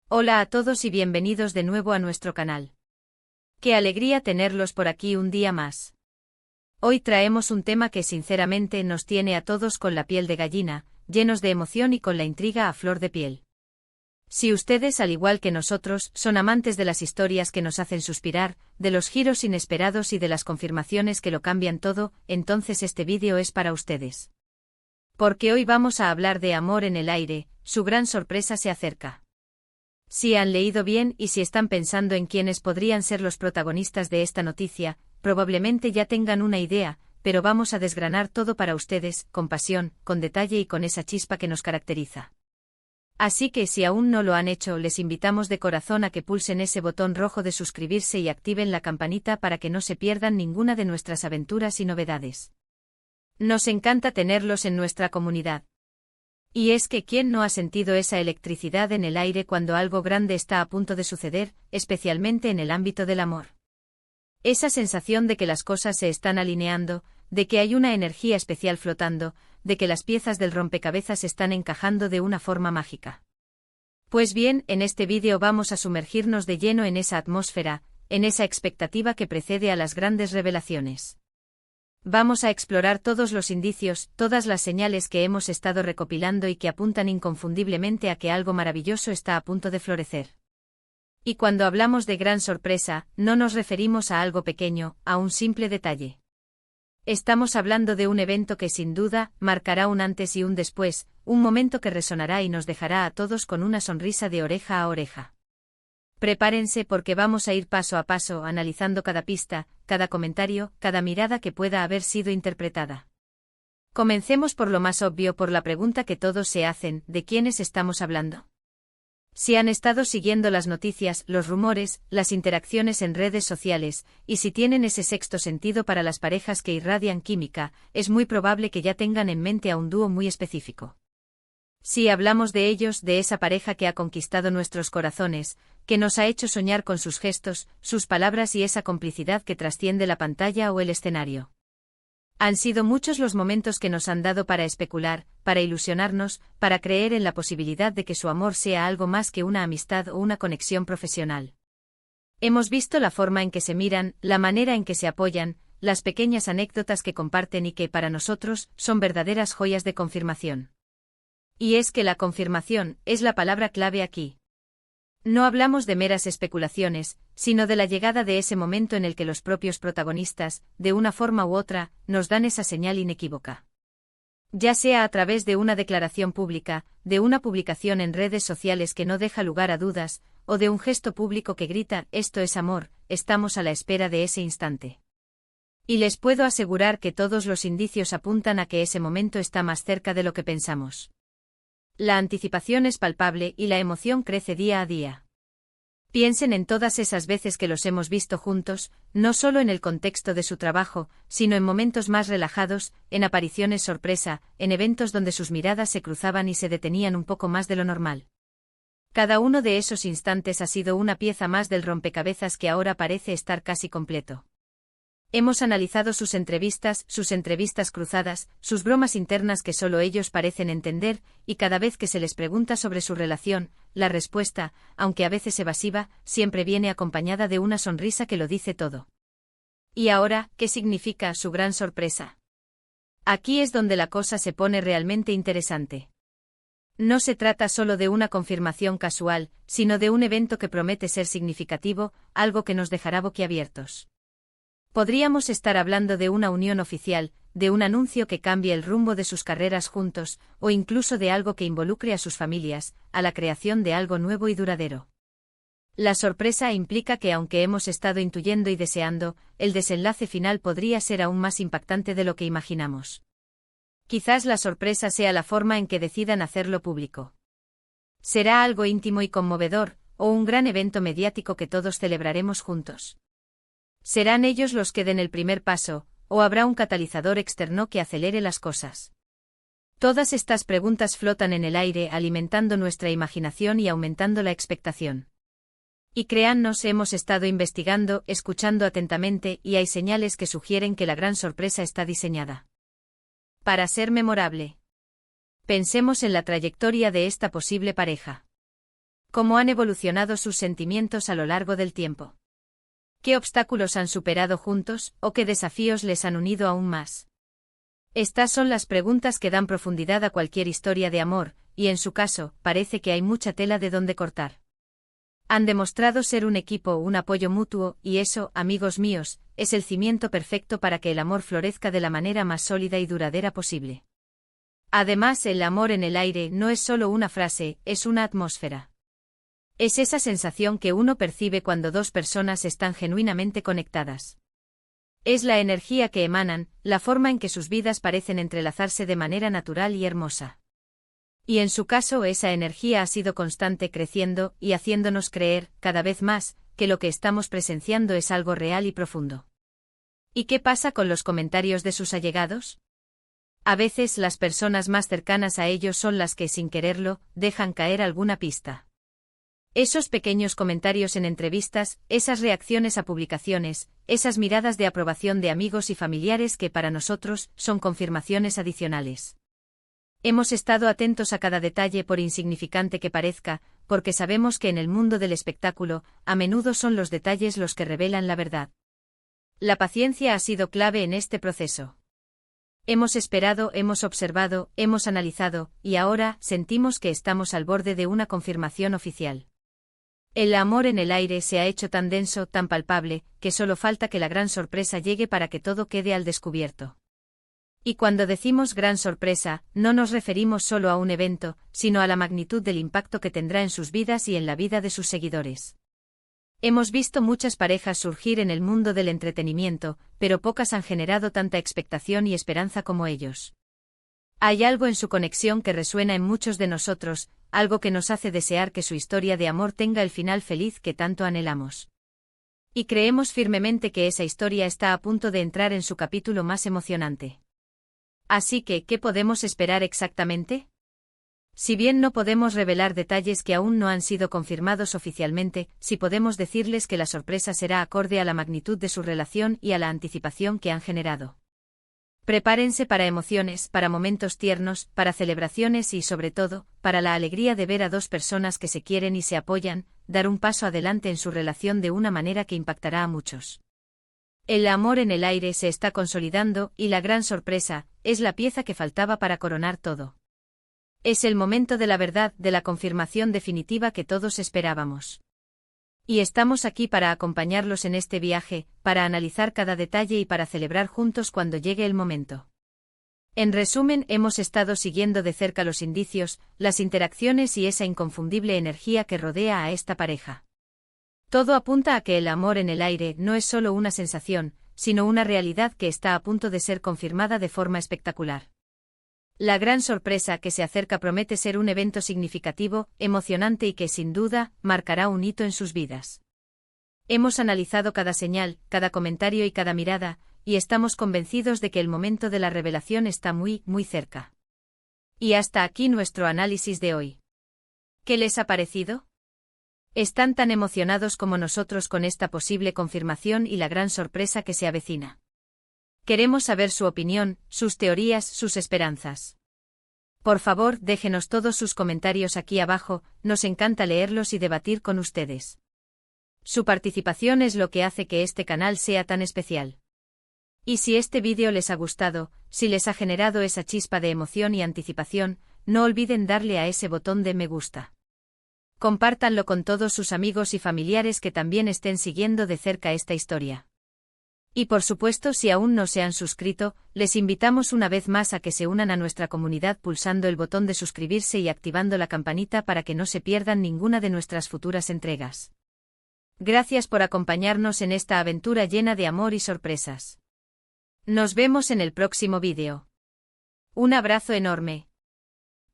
Hola a todos y bienvenidos de nuevo a nuestro canal. Qué alegría tenerlos por aquí un día más. Hoy traemos un tema que sinceramente nos tiene a todos con la piel de gallina, llenos de emoción y con la intriga a flor de piel. Si ustedes, al igual que nosotros, son amantes de las historias que nos hacen suspirar, de los giros inesperados y de las confirmaciones que lo cambian todo, entonces este vídeo es para ustedes. Porque hoy vamos a hablar de amor en el aire, su gran sorpresa se acerca. Si han leído bien y si están pensando en quiénes podrían ser los protagonistas de esta noticia, probablemente ya tengan una idea, pero vamos a desgranar todo para ustedes, con pasión, con detalle y con esa chispa que nos caracteriza. Así que si aún no lo han hecho, les invitamos de corazón a que pulsen ese botón rojo de suscribirse y activen la campanita para que no se pierdan ninguna de nuestras aventuras y novedades. Nos encanta tenerlos en nuestra comunidad. Y es que ¿quién no ha sentido esa electricidad en el aire cuando algo grande está a punto de suceder, especialmente en el ámbito del amor? Esa sensación de que las cosas se están alineando, de que hay una energía especial flotando, de que las piezas del rompecabezas están encajando de una forma mágica. Pues bien, en este vídeo vamos a sumergirnos de lleno en esa atmósfera, en esa expectativa que precede a las grandes revelaciones. Vamos a explorar todos los indicios, todas las señales que hemos estado recopilando y que apuntan inconfundiblemente a que algo maravilloso está a punto de florecer. Y cuando hablamos de gran sorpresa, no nos referimos a algo pequeño, a un simple detalle. Estamos hablando de un evento que sin duda marcará un antes y un después, un momento que resonará y nos dejará a todos con una sonrisa de oreja a oreja. Prepárense porque vamos a ir paso a paso analizando cada pista, cada comentario, cada mirada que pueda haber sido interpretada. Comencemos por lo más obvio, por la pregunta que todos se hacen, ¿de quiénes estamos hablando? Si han estado siguiendo las noticias, los rumores, las interacciones en redes sociales, y si tienen ese sexto sentido para las parejas que irradian química, es muy probable que ya tengan en mente a un dúo muy específico. Si hablamos de ellos, de esa pareja que ha conquistado nuestros corazones, que nos ha hecho soñar con sus gestos, sus palabras y esa complicidad que trasciende la pantalla o el escenario. Han sido muchos los momentos que nos han dado para especular, para ilusionarnos, para creer en la posibilidad de que su amor sea algo más que una amistad o una conexión profesional. Hemos visto la forma en que se miran, la manera en que se apoyan, las pequeñas anécdotas que comparten y que para nosotros son verdaderas joyas de confirmación. Y es que la confirmación es la palabra clave aquí. No hablamos de meras especulaciones, sino de la llegada de ese momento en el que los propios protagonistas, de una forma u otra, nos dan esa señal inequívoca. Ya sea a través de una declaración pública, de una publicación en redes sociales que no deja lugar a dudas, o de un gesto público que grita, esto es amor, estamos a la espera de ese instante. Y les puedo asegurar que todos los indicios apuntan a que ese momento está más cerca de lo que pensamos. La anticipación es palpable y la emoción crece día a día. Piensen en todas esas veces que los hemos visto juntos, no solo en el contexto de su trabajo, sino en momentos más relajados, en apariciones sorpresa, en eventos donde sus miradas se cruzaban y se detenían un poco más de lo normal. Cada uno de esos instantes ha sido una pieza más del rompecabezas que ahora parece estar casi completo. Hemos analizado sus entrevistas cruzadas, sus bromas internas que solo ellos parecen entender, y cada vez que se les pregunta sobre su relación, la respuesta, aunque a veces evasiva, siempre viene acompañada de una sonrisa que lo dice todo. ¿Y ahora, qué significa su gran sorpresa? Aquí es donde la cosa se pone realmente interesante. No se trata solo de una confirmación casual, sino de un evento que promete ser significativo, algo que nos dejará boquiabiertos. Podríamos estar hablando de una unión oficial, de un anuncio que cambie el rumbo de sus carreras juntos, o incluso de algo que involucre a sus familias, a la creación de algo nuevo y duradero. La sorpresa implica que aunque hemos estado intuyendo y deseando, el desenlace final podría ser aún más impactante de lo que imaginamos. Quizás la sorpresa sea la forma en que decidan hacerlo público. Será algo íntimo y conmovedor, o un gran evento mediático que todos celebraremos juntos. ¿Serán ellos los que den el primer paso, o habrá un catalizador externo que acelere las cosas? Todas estas preguntas flotan en el aire alimentando nuestra imaginación y aumentando la expectación. Y créannos, hemos estado investigando, escuchando atentamente y hay señales que sugieren que la gran sorpresa está diseñada para ser memorable. Pensemos en la trayectoria de esta posible pareja. ¿Cómo han evolucionado sus sentimientos a lo largo del tiempo? ¿Qué obstáculos han superado juntos, o qué desafíos les han unido aún más? Estas son las preguntas que dan profundidad a cualquier historia de amor, y en su caso, parece que hay mucha tela de donde cortar. Han demostrado ser un equipo, un apoyo mutuo, y eso, amigos míos, es el cimiento perfecto para que el amor florezca de la manera más sólida y duradera posible. Además, el amor en el aire no es solo una frase, es una atmósfera. Es esa sensación que uno percibe cuando dos personas están genuinamente conectadas. Es la energía que emanan, la forma en que sus vidas parecen entrelazarse de manera natural y hermosa. Y en su caso esa energía ha sido constante, creciendo y haciéndonos creer, cada vez más, que lo que estamos presenciando es algo real y profundo. ¿Y qué pasa con los comentarios de sus allegados? A veces las personas más cercanas a ellos son las que, sin quererlo, dejan caer alguna pista. Esos pequeños comentarios en entrevistas, esas reacciones a publicaciones, esas miradas de aprobación de amigos y familiares que para nosotros son confirmaciones adicionales. Hemos estado atentos a cada detalle por insignificante que parezca, porque sabemos que en el mundo del espectáculo, a menudo son los detalles los que revelan la verdad. La paciencia ha sido clave en este proceso. Hemos esperado, hemos observado, hemos analizado, y ahora sentimos que estamos al borde de una confirmación oficial. El amor en el aire se ha hecho tan denso, tan palpable, que solo falta que la gran sorpresa llegue para que todo quede al descubierto. Y cuando decimos gran sorpresa, no nos referimos solo a un evento, sino a la magnitud del impacto que tendrá en sus vidas y en la vida de sus seguidores. Hemos visto muchas parejas surgir en el mundo del entretenimiento, pero pocas han generado tanta expectación y esperanza como ellos. Hay algo en su conexión que resuena en muchos de nosotros, algo que nos hace desear que su historia de amor tenga el final feliz que tanto anhelamos. Y creemos firmemente que esa historia está a punto de entrar en su capítulo más emocionante. Así que, ¿qué podemos esperar exactamente? Si bien no podemos revelar detalles que aún no han sido confirmados oficialmente, sí podemos decirles que la sorpresa será acorde a la magnitud de su relación y a la anticipación que han generado. Prepárense para emociones, para momentos tiernos, para celebraciones y, sobre todo, para la alegría de ver a dos personas que se quieren y se apoyan, dar un paso adelante en su relación de una manera que impactará a muchos. El amor en el aire se está consolidando y la gran sorpresa es la pieza que faltaba para coronar todo. Es el momento de la verdad, de la confirmación definitiva que todos esperábamos. Y estamos aquí para acompañarlos en este viaje, para analizar cada detalle y para celebrar juntos cuando llegue el momento. En resumen, hemos estado siguiendo de cerca los indicios, las interacciones y esa inconfundible energía que rodea a esta pareja. Todo apunta a que el amor en el aire no es solo una sensación, sino una realidad que está a punto de ser confirmada de forma espectacular. La gran sorpresa que se acerca promete ser un evento significativo, emocionante y que, sin duda, marcará un hito en sus vidas. Hemos analizado cada señal, cada comentario y cada mirada, y estamos convencidos de que el momento de la revelación está muy, muy cerca. Y hasta aquí nuestro análisis de hoy. ¿Qué les ha parecido? ¿Están tan emocionados como nosotros con esta posible confirmación y la gran sorpresa que se avecina? Queremos saber su opinión, sus teorías, sus esperanzas. Por favor, déjenos todos sus comentarios aquí abajo, nos encanta leerlos y debatir con ustedes. Su participación es lo que hace que este canal sea tan especial. Y si este vídeo les ha gustado, si les ha generado esa chispa de emoción y anticipación, no olviden darle a ese botón de me gusta. Compártanlo con todos sus amigos y familiares que también estén siguiendo de cerca esta historia. Y por supuesto, si aún no se han suscrito, les invitamos una vez más a que se unan a nuestra comunidad pulsando el botón de suscribirse y activando la campanita para que no se pierdan ninguna de nuestras futuras entregas. Gracias por acompañarnos en esta aventura llena de amor y sorpresas. Nos vemos en el próximo vídeo. Un abrazo enorme.